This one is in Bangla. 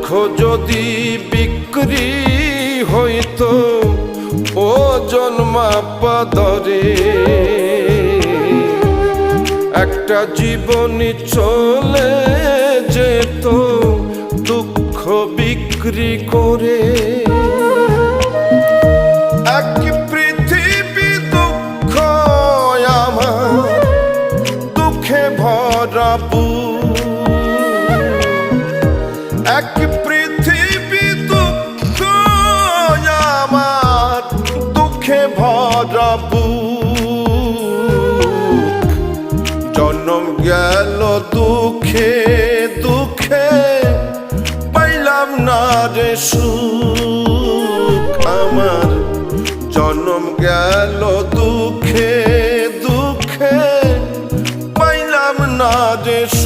দুঃখ যদি বিক্রি হইতো ও জন্মাপ্পা দরে, একটা জীবনী চলে যেত দুঃখ বিক্রি করে। এক পৃথিবী দুঃখ আমার, দুঃখে ভরা বুক। এক পৃথিবী দুঃখ আমার, দুঃখে ভরা বুক। জন্ম গেল দুঃখে দুঃখে, পাইলাম না রে সুখ আমার। জন্ম গেল দুঃখে দুঃখে, পাইলাম না রে সুখ।